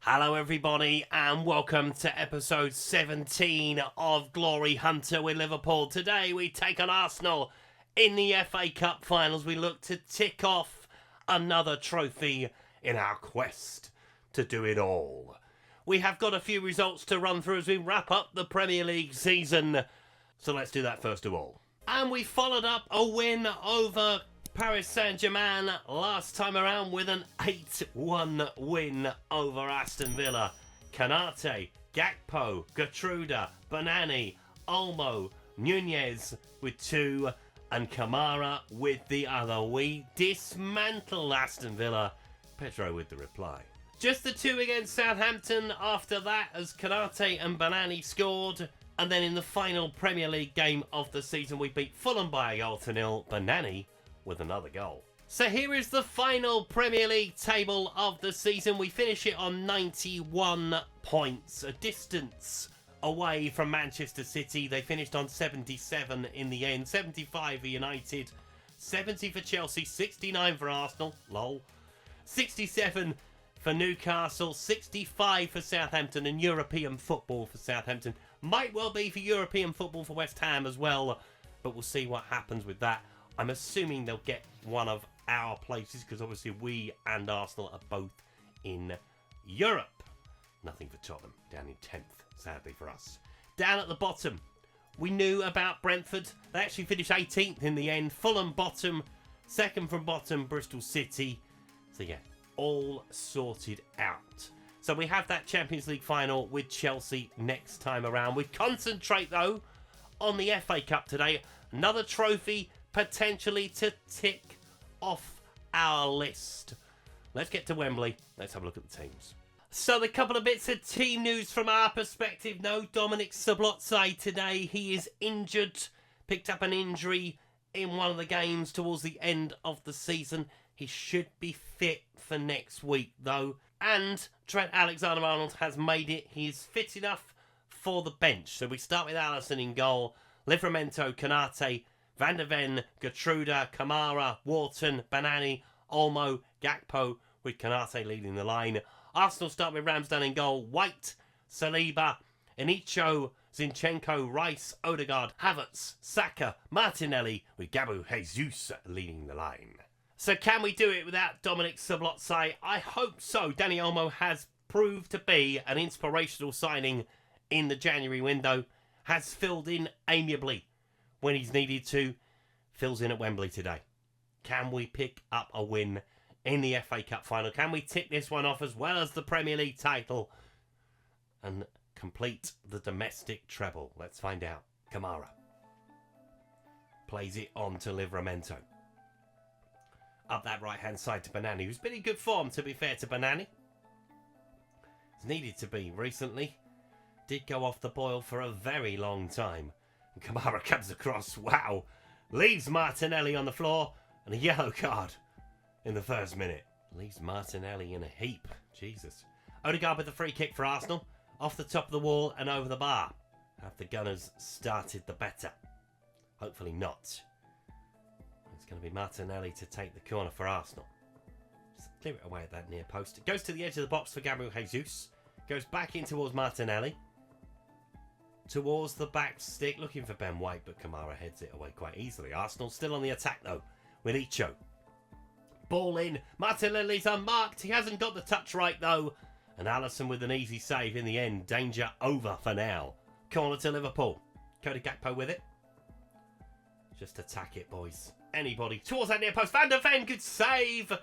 Hello everybody and welcome to episode 17 of Glory Hunter with Liverpool. Today we take on Arsenal in the FA Cup finals. We look to tick off another trophy in our quest to do it all. We have got a few results to run through as we wrap up the Premier League season. So let's do that first of all. And we followed up a win over Paris Saint-Germain last time around with an 8-1 win over Aston Villa. Konate, Gakpo, Gertruda, Banani, Olmo, Nunez with 2 and Kamara with the other. We dismantle Aston Villa. Pedro with the reply. Just the 2 against Southampton after that as Konate and Banani scored. And then in the final Premier League game of the season we beat Fulham by a goal to 0. Banani with another goal. So here is the final Premier League table of the season. We finish it on 91 points, a distance away from Manchester City. They finished on 77 in the end, 75 for United, 70 for Chelsea, 69 for Arsenal, lol, 67 for Newcastle, 65 for Southampton, and European football for Southampton. Might well be for European football for West Ham as well, but we'll see what happens with that. I'm assuming they'll get one of our places because obviously we and Arsenal are both in Europe. Nothing for Tottenham, down in 10th, sadly for us. Down at the bottom, we knew about Brentford. They actually finished 18th in the end. Fulham bottom, second from bottom, Bristol City. So yeah, all sorted out. So we have that Champions League final with Chelsea next time around. We concentrate though on the FA Cup today. Another trophy potentially to tick off our list. Let's get to Wembley. Let's have a look at the teams. So the couple of bits of team news from our perspective. No Dominic Szoboszlai today. He is injured. Picked up an injury in one of the games towards the end of the season. He should be fit for next week though. And Trent Alexander-Arnold has made it. He is fit enough for the bench. So we start with Alisson in goal. Livramento, Konate, Van der Ven, Gertruda, Kamara, Wharton, Banani, Olmo, Gakpo, with Konate leading the line. Arsenal start with Ramsdale in goal. White, Saliba, Enicho, Zinchenko, Rice, Odegaard, Havertz, Saka, Martinelli, with Gabriel Jesus leading the line. So can we do it without Dominic Szoboszlai? I hope so. Dani Olmo has proved to be an inspirational signing in the January window. Has filled in amiably when he's needed to. Fills in at Wembley today. Can we pick up a win in the FA Cup final? Can we tick this one off as well as the Premier League title and complete the domestic treble? Let's find out. Kamara plays it on to Livramento. Up that right-hand side to Banani, who's been in good form, to be fair to Banani. He's needed to be recently. Did go off the boil for a very long time. And Kamara comes across, wow. Leaves Martinelli on the floor and a yellow card in the first minute. Leaves Martinelli in a heap. Jesus. Odegaard with the free kick for Arsenal. Off the top of the wall and over the bar. Have the Gunners started the better? Hopefully not. It's going to be Martinelli to take the corner for Arsenal. Just clear it away at that near post. It goes to the edge of the box for Gabriel Jesus. Goes back in towards Martinelli. Towards the back stick, looking for Ben White, but Kamara heads it away quite easily. Arsenal still on the attack though, with Icho. Ball in, Martinelli's unmarked, he hasn't got the touch right though. And Alisson with an easy save in the end. Danger over for now. Corner to Liverpool. Cody Gakpo with it. Just attack it, boys. Anybody towards that near post. Van der Ven, good save.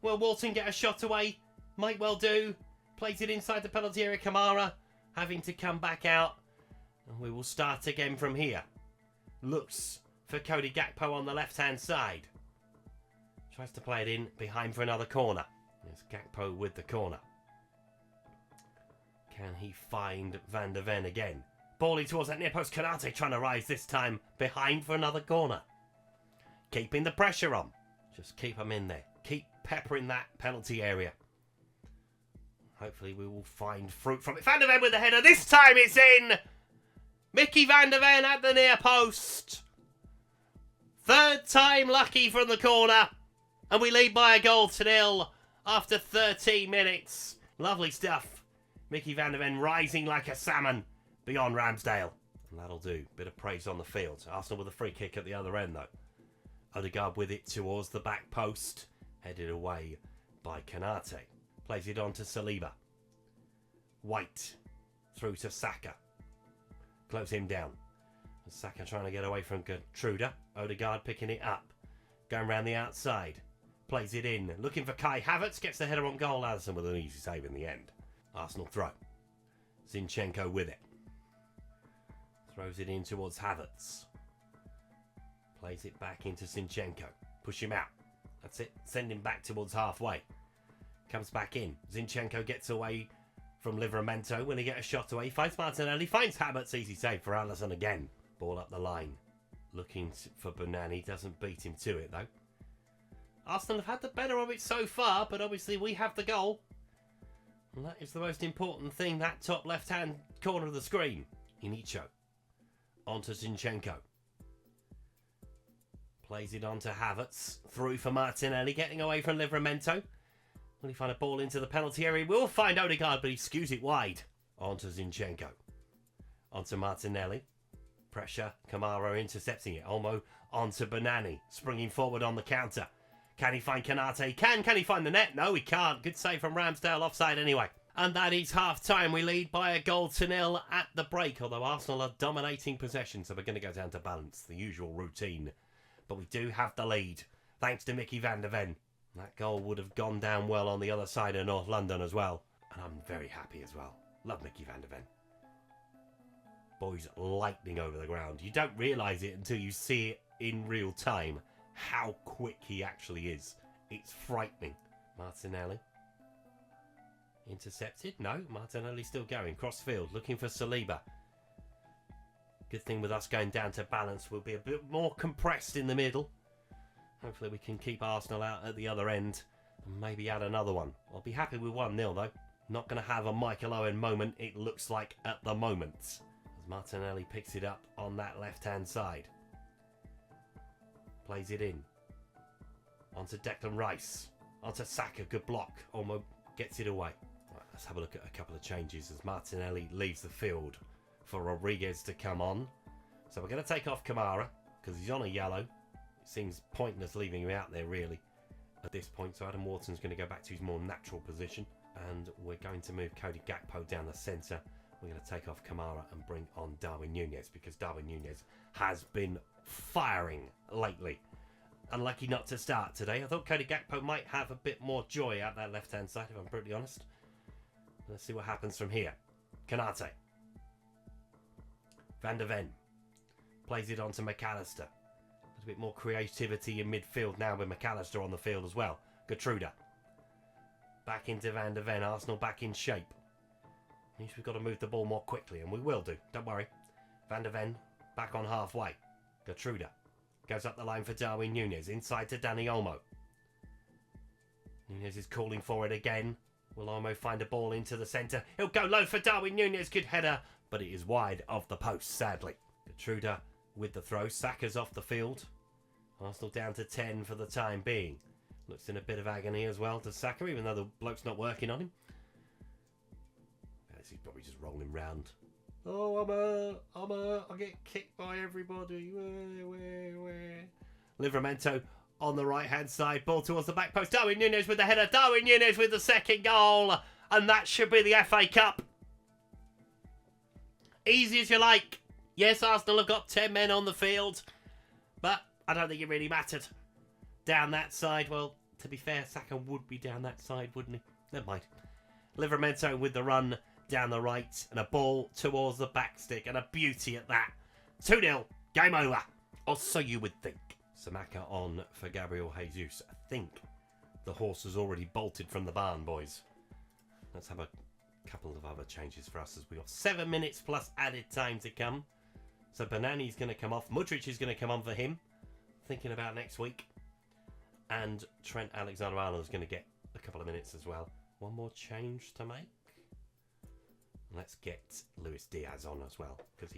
Will Wharton get a shot away? Might well do. Plays it inside the penalty area. Kamara having to come back out. And we will start again from here. Looks for Cody Gakpo on the left-hand side. Tries to play it in behind for another corner. There's Gakpo with the corner. Can he find Van der Ven again? Ball in towards that near post. Konate trying to rise this time. Behind for another corner. Keeping the pressure on. Just keep them in there. Keep peppering that penalty area. Hopefully we will find fruit from it. Van der Ven with the header. This time it's in. Mickey Van der Ven at the near post. Third time lucky from the corner. And we lead by a goal to 0 after 13 minutes. Lovely stuff Mickey van der Ven rising like a salmon beyond Ramsdale. And that'll do. Bit of praise on the field. Arsenal with a free kick at the other end, though. Odegaard with it towards the back post. Headed away by Konate. Plays it on to Saliba. White. Through to Saka. Close him down. Saka trying to get away from Gertruda. Odegaard picking it up. Going round the outside. Plays it in. Looking for Kai Havertz. Gets the header on goal. Alisson with an easy save in the end. Arsenal throw. Zinchenko with it. Throws it in towards Havertz. Plays it back into Zinchenko. Push him out. That's it. Send him back towards halfway. Comes back in. Zinchenko gets away from Livramento when he gets a shot away. Finds Martinelli. Finds Havertz. Easy save for Alisson again. Ball up the line. Looking for Bonani. Doesn't beat him to it though. Arsenal have had the better of it so far, but obviously we have the goal. And that is the most important thing. That top left-hand corner of the screen. Inicho. Onto Zinchenko. Plays it on to Havertz. Through for Martinelli. Getting away from Livramento. Will he find a ball into the penalty area? He will find Odegaard, but he skews it wide. Onto Zinchenko. Onto Martinelli. Pressure. Kamara intercepting it. Olmo onto Bonani. Springing forward on the counter. Can he find Konate? Can he find the net? No, he can't. Good save from Ramsdale. Offside anyway. And that is half-time. We lead by 1-0 at the break, although Arsenal are dominating possession, so we're going to go down to balance, the usual routine. But we do have the lead, thanks to Mickey van der Ven. That goal would have gone down well on the other side of North London as well. And I'm very happy as well. Love Mickey van der Ven. Boy's lightning over the ground. You don't realise it until you see it in real time, how quick he actually is. It's frightening. Martinelli. Intercepted? No, Martinelli still going. Crossfield, looking for Saliba. Good thing with us going down to balance, we'll be a bit more compressed in the middle. Hopefully we can keep Arsenal out at the other end and maybe add another one. I'll be happy with 1-0 though. Not going to have a Michael Owen moment, it looks like, at the moment. As Martinelli picks it up on that left-hand side. Plays it in. Onto Declan Rice. Onto Saka, good block. Almost gets it away. Right, let's have a look at a couple of changes as Martinelli leaves the field for Rodriguez to come on. So we're going to take off Kamara because he's on a yellow. It seems pointless leaving him out there really at this point. So Adam Wharton's going to go back to his more natural position. And we're going to move Cody Gakpo down the centre. We're going to take off Kamara and bring on Darwin Núñez because Darwin Núñez has been firing lately. Unlucky not to start today. I thought Cody Gakpo might have a bit more joy out that left-hand side, if I'm brutally honest. Let's see what happens from here. Konate. Van der Ven. Plays it on to McAllister. A little bit more creativity in midfield now with McAllister on the field as well. Gertruda. Back into Van der Ven. Arsenal back in shape. Means we've got to move the ball more quickly, and we will do. Don't worry. Van der Ven back on halfway. Gertruda. Goes up the line for Darwin Núñez. Inside to Dani Olmo. Núñez is calling for it again. Will Olmo find a ball into the centre? He'll go low for Darwin Núñez. Good header. But it is wide of the post, sadly. Gertruda with the throw. Saka's off the field. Arsenal down to 10 for the time being. Looks in a bit of agony as well to Saka, even though the bloke's not working on him. He's probably just rolling round. Oh, I'll get kicked by everybody. Where? Livramento on the right-hand side. Ball towards the back post. Darwin Núñez with the header. Darwin Núñez with the second goal. And that should be the FA Cup. Easy as you like. Yes, Arsenal have got 10 men on the field. But I don't think it really mattered. Down that side, well, to be fair, Saka would be down that side, wouldn't he? Never mind. Livramento with the run down the right and a ball towards the back stick and a beauty at that. 2-0, game over. Or so you would think. Samaka on for Gabriel Jesus. I think the horse has already bolted from the barn, boys. Let's have a couple of other changes for us as we got 7 minutes plus added time to come. So Bonani's going to come off. Mudryk is going to come on for him. Thinking about next week. And Trent Alexander-Arnold is going to get a couple of minutes as well. One more change to make. Let's get Luis Diaz on as well, because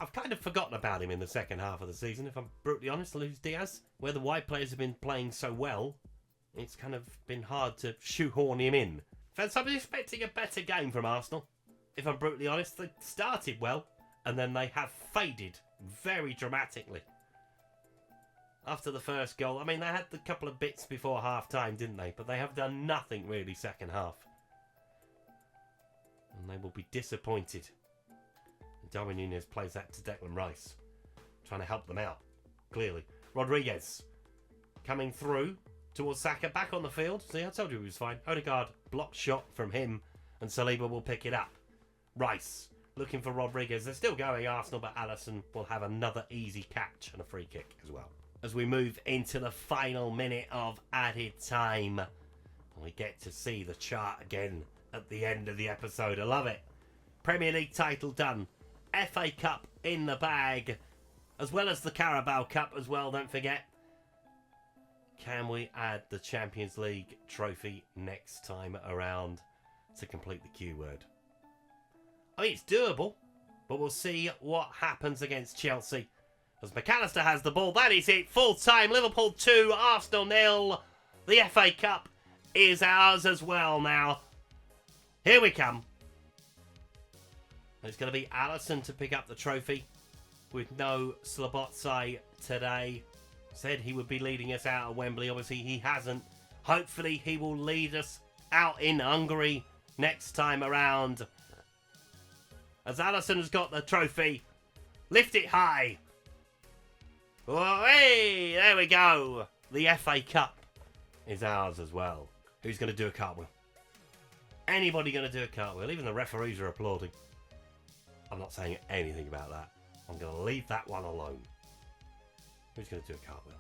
I've kind of forgotten about him in the second half of the season, if I'm brutally honest. Luis Diaz, where the wide players have been playing so well, it's kind of been hard to shoehorn him in. I was expecting a better game from Arsenal. If I'm brutally honest, they started well, and then they have faded very dramatically. After the first goal, I mean, they had a couple of bits before half-time, didn't they? But they have done nothing really second half. And they will be disappointed. Darwin Núñez plays that to Declan Rice, trying to help them out, clearly. Rodriguez coming through towards Saka, back on the field. See, I told you he was fine. Odegaard, blocked shot from him, and Saliba will pick it up. Rice looking for Rodriguez. They're still going, Arsenal, but Alisson will have another easy catch and a free kick as well. As we move into the final minute of added time, we get to see the chart again at the end of the episode. I love it. Premier League title done. FA Cup in the bag, as well as the Carabao Cup as well, don't forget. Can we add the Champions League trophy next time around to complete the Q word? I mean, it's doable, but we'll see what happens against Chelsea. As McAllister has the ball, that is it. Full time, Liverpool 2, Arsenal 0. The FA Cup is ours as well now. Here we come. It's going to be Alisson to pick up the trophy with no Slobotsai today. Said he would be leading us out at Wembley. Obviously, he hasn't. Hopefully, he will lead us out in Hungary next time around. As Alisson has got the trophy, lift it high. Oh, hey, there we go. The FA Cup is ours as well. Who's going to do a cartwheel? Anybody going to do a cartwheel? Even the referees are applauding. I'm not saying anything about that. I'm going to leave that one alone. Who's going to do a cartwheel?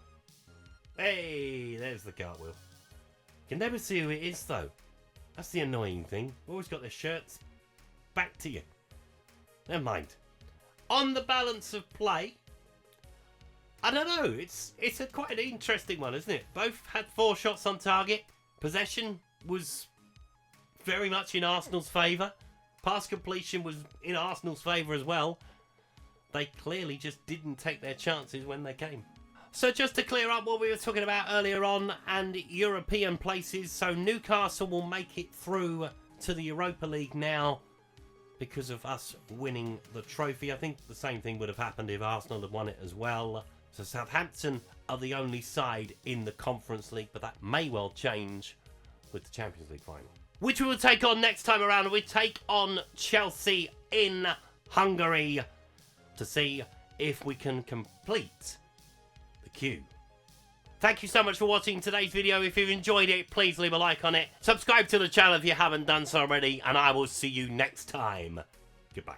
Hey, there's the cartwheel. You can never see who it is, though. That's the annoying thing. Always got their shirts back to you. Never mind. On the balance of play, I don't know. It's quite an interesting one, isn't it? Both had 4 shots on target. Possession was very much in Arsenal's favour. Pass completion was in Arsenal's favour as well. They clearly just didn't take their chances when they came. So just to clear up what we were talking about earlier on and European places. So Newcastle will make it through to the Europa League now because of us winning the trophy. I think the same thing would have happened if Arsenal had won it as well. So Southampton are the only side in the Conference League, but that may well change with the Champions League final, which we will take on next time around. We take on Chelsea in Hungary to see if we can complete the queue. Thank you so much for watching today's video. If you've enjoyed it, please leave a like on it. Subscribe to the channel if you haven't done so already, and I will see you next time. Goodbye.